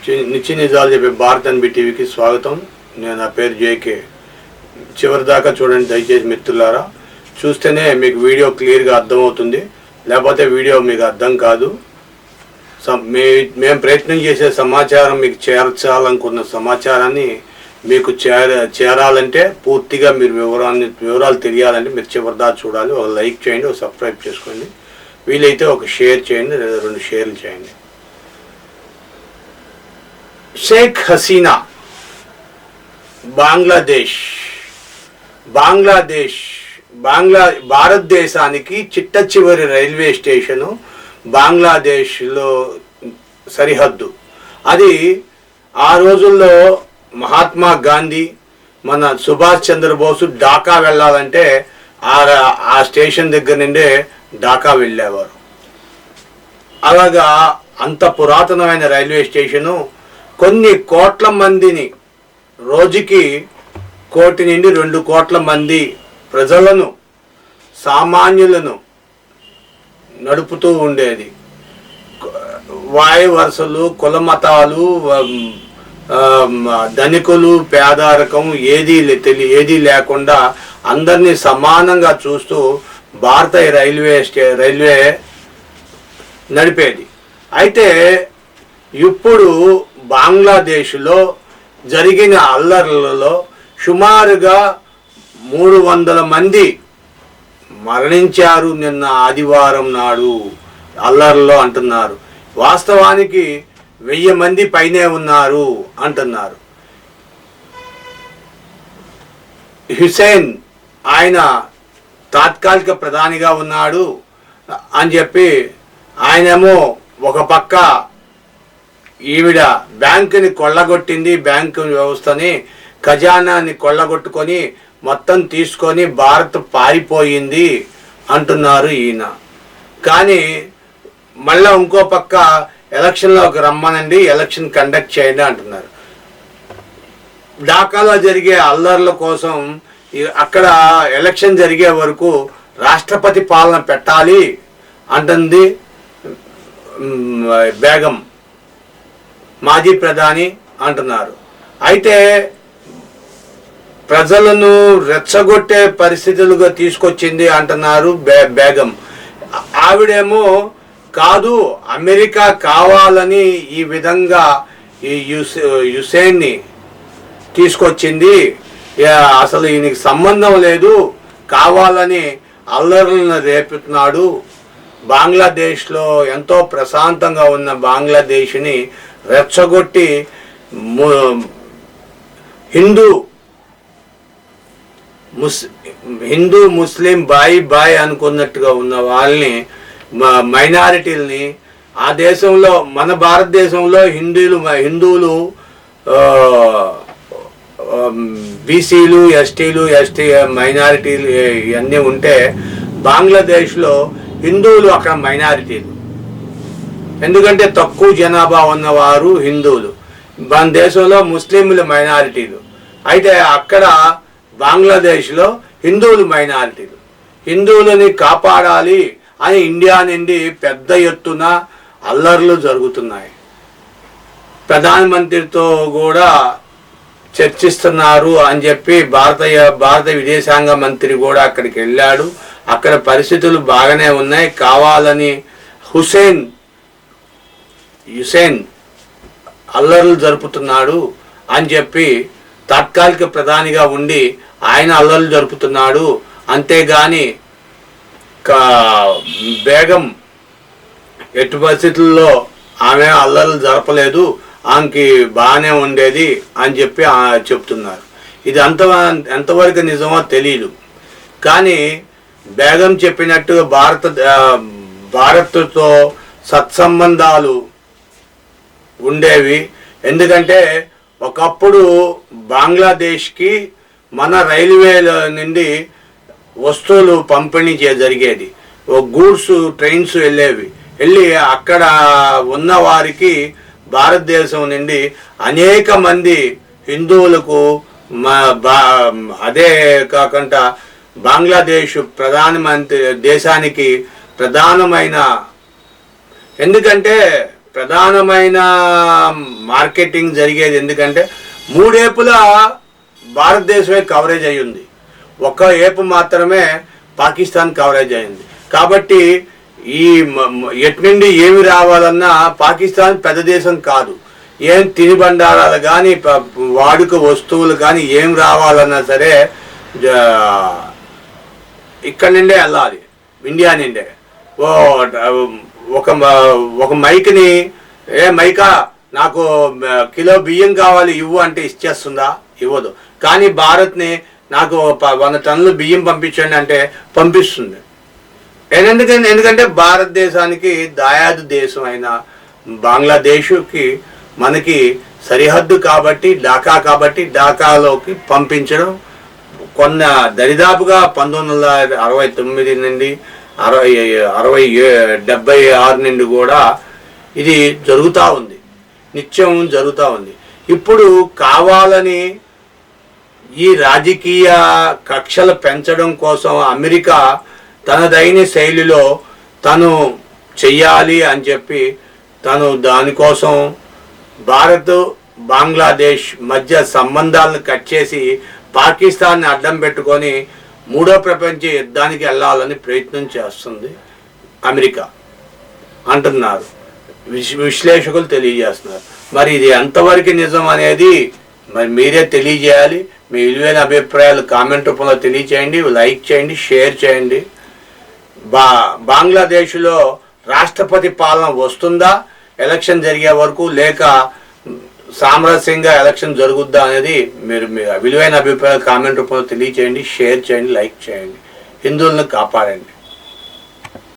నిత్య నిజాలు చెప్పే భారత్ ఎన్బి టీవీకి స్వాగతం. నా పేరు జేకే. చివరి దాకా చూడండి దయచేసి మిత్రులారా. చూస్తేనే మీకు వీడియో క్లియర్గా అర్థమవుతుంది, లేకపోతే వీడియో మీకు అర్థం కాదు. మేము ప్రయత్నం చేసే సమాచారం మీకు చేర్చాలనుకున్న సమాచారాన్ని మీకు చేరాలంటే పూర్తిగా మీరు వివరాలు తెలియాలంటే మీరు చివరి దాకా చూడాలి. ఒక లైక్ చేయండి, ఒక సబ్స్క్రైబ్ చేసుకోండి, వీలైతే ఒక షేర్ చేయండి లేదా 2 షేర్లు చేయండి. షేక్ హసీనా భారతదేశానికి చిట్ట చివరి రైల్వే స్టేషను బంగ్లాదేశ్లో సరిహద్దు. అది ఆ రోజుల్లో మహాత్మా గాంధీ, మన సుభాష్ చంద్రబోసు ఢాకా వెళ్ళాలంటే ఆ స్టేషన్ దగ్గర నుండే ఢాకా వెళ్ళేవారు. అలాగా అంత పురాతనమైన రైల్వే స్టేషను కొన్ని కోట్ల మందిని, రోజుకి 1 కోటి నుండి 2 కోట్ల మంది ప్రజలను, సామాన్యులను నడుపుతూ ఉండేది. వాయు వరుసలు, కుల మతాలు, ధనికులు, పేదరికం ఏదీ లేకుండా అందరినీ సమానంగా చూస్తూ భారత రైల్వే నడిపేది. అయితే ఇప్పుడు బంగ్లాదేశ్లో జరిగిన అల్లర్లలో సుమారుగా 300 మంది మరణించారు నిన్న ఆదివారం నాడు అల్లర్లో అంటున్నారు. వాస్తవానికి 1000 మంది పైనే ఉన్నారు అంటున్నారు. హుసేన్ ఆయన తాత్కాలిక ప్రధానిగా ఉన్నాడు అని చెప్పి ఆయనేమో ఒక పక్క ఈవిడ బ్యాంకుని కొల్లగొట్టింది, బ్యాంకు వ్యవస్థని, ఖజానాని కొల్లగొట్టుకొని మొత్తం తీసుకొని భారత్ పారిపోయింది అంటున్నారు ఈయన. కానీ మళ్ళీ ఇంకో పక్క ఎలక్షన్లోకి రమ్మనండి, ఎలక్షన్ కండక్ట్ చేయండి అంటున్నారు. ఢాకాలో జరిగే అల్లర్ల కోసం అక్కడ ఎలక్షన్ జరిగే వరకు రాష్ట్రపతి పాలన పెట్టాలి అంటుంది బేగం, మాజీ ప్రధాని అంటున్నారు. అయితే ప్రజలను రెచ్చగొట్టే పరిస్థితులుగా తీసుకొచ్చింది అంటున్నారు బేగం. ఆవిడేమో కాదు, అమెరికా కావాలని ఈ విధంగా ఈ హుసేన్ని తీసుకొచ్చింది, అసలు ఈయనకి సంబంధం లేదు, కావాలని అల్లర్లను రేపుతున్నాడు. బంగ్లాదేశ్లో ఎంతో ప్రశాంతంగా ఉన్న బంగ్లాదేశ్ని రెచ్చగొట్టి హిందూ ముస్లిం బాయ్ అనుకున్నట్టుగా ఉన్న వాళ్ళని, మైనారిటీలని, ఆ దేశంలో మన భారతదేశంలో హిందువులు బీసీలు, ఎస్టీలు, మైనారిటీలు ఇవన్నీ ఉంటే బంగ్లాదేశ్లో హిందువులు అక్కడ మైనారిటీలు. ఎందుకంటే తక్కువ జనాభా ఉన్నవారు హిందువులు, మన దేశంలో ముస్లింలు మైనారిటీలు. అయితే అక్కడ బంగ్లాదేశ్లో హిందువులు మైనారిటీలు. హిందువులని కాపాడాలి అని ఇండియా నుండి పెద్ద ఎత్తున అల్లర్లు జరుగుతున్నాయి. ప్రధానమంత్రితో కూడా చర్చిస్తున్నారు అని చెప్పి భారత విదేశాంగ మంత్రి కూడా అక్కడికి వెళ్ళాడు. అక్కడ పరిస్థితులు బాగానే ఉన్నాయి, కావాలని హుసేన్ అల్లర్లు జరుపుతున్నాడు అని చెప్పి తాత్కాలిక ప్రధానిగా ఉండి ఆయన అల్లర్లు జరుపుతున్నాడు. అంతేగాని బేగం ఎటు పరిస్థితుల్లో ఆమె అల్లర్లు జరపలేదు, ఆమెకి బాగానే ఉండేది అని చెప్పి చెప్తున్నారు. ఇది ఎంతవరకు నిజమో తెలియదు. కానీ బేగం చెప్పినట్టు భారత్తో సత్సంబంధాలు ఉండేవి. ఎందుకంటే ఒకప్పుడు బంగ్లాదేశ్కి మన రైల్వేల నుండి వస్తువులు పంపిణీ జరిగేది. గూడ్స్ ట్రైన్స్ వెళ్ళి అక్కడ ఉన్న వారికి భారతదేశం నుండి అనేక మంది హిందువులకు, అదే కాకుండా బంగ్లాదేశ్ ప్రధానమంత్రి దేశానికి ప్రధానమైన, ఎందుకంటే ప్రధానమైన మార్కెటింగ్ జరిగేది. ఎందుకంటే 3 ఏపుల భారతదేశమే కవరేజ్ అయ్యింది, ఒక ఏపు మాత్రమే పాకిస్తాన్ కవరేజ్ అయింది. కాబట్టి ఈ ఎటు నుండి ఏమి రావాలన్నా పాకిస్తాన్ పెద్ద దేశం కాదు. ఏం తినుబండారాలు కానీ వాడుక వస్తువులు కానీ ఏం రావాలన్నా సరే ఇక్కడ నుండే వెళ్ళాలి, ఇండియా నుండే. ఒక మైక్ని మైకా నాకు కిలో బియ్యం కావాలి ఇవ్వు అంటే ఇచ్చేస్తుందా? ఇవ్వదు. కానీ భారత్ని నాకు 100 టన్నులు బియ్యం పంపించండి అంటే పంపిస్తుంది. ఎందుకంటే భారతదేశానికి దాయాదు దేశం అయిన బంగ్లాదేశ్కి మనకి సరిహద్దు కాబట్టి, ఢాకాలోకి పంపించడం దరిదాపుగా 1969 నుండి 76 నుండి కూడా ఇది జరుగుతూ ఉంది, నిత్యం జరుగుతూ ఉంది. ఇప్పుడు కావాలని ఈ రాజకీయ కక్షలు పెంచడం కోసం అమెరికా తనదైన శైలిలో తను చెయ్యాలి అని చెప్పి తను దానికోసం భారత్ బంగ్లాదేశ్ మధ్య సంబంధాలను కట్ చేసి పాకిస్తాన్ని అడ్డం పెట్టుకొని 3వ ప్రపంచ యుద్ధానికి వెళ్ళాలని ప్రయత్నం చేస్తుంది అమెరికా అంటున్నారు, విశ్లేషకులు తెలియజేస్తున్నారు. మరి ఇది ఎంతవరకు నిజం అనేది మరి మీరే తెలియజేయాలి. మీ విలువైన అభిప్రాయాలు కామెంట్ రూపంలో తెలియచేయండి, లైక్ చేయండి, షేర్ చేయండి. బంగ్లాదేశ్లో రాష్ట్రపతి పాలన వస్తుందా ఎలక్షన్ జరిగే వరకు, లేక సామరస్యంగా ఎలక్షన్ జరుగుద్దా అనేది మీరు మీ విలువైన అభిప్రాయాలు కామెంట్ రూపంలో తెలియచేయండి, షేర్ చేయండి, లైక్ చేయండి. హిందువులను కాపాడండి.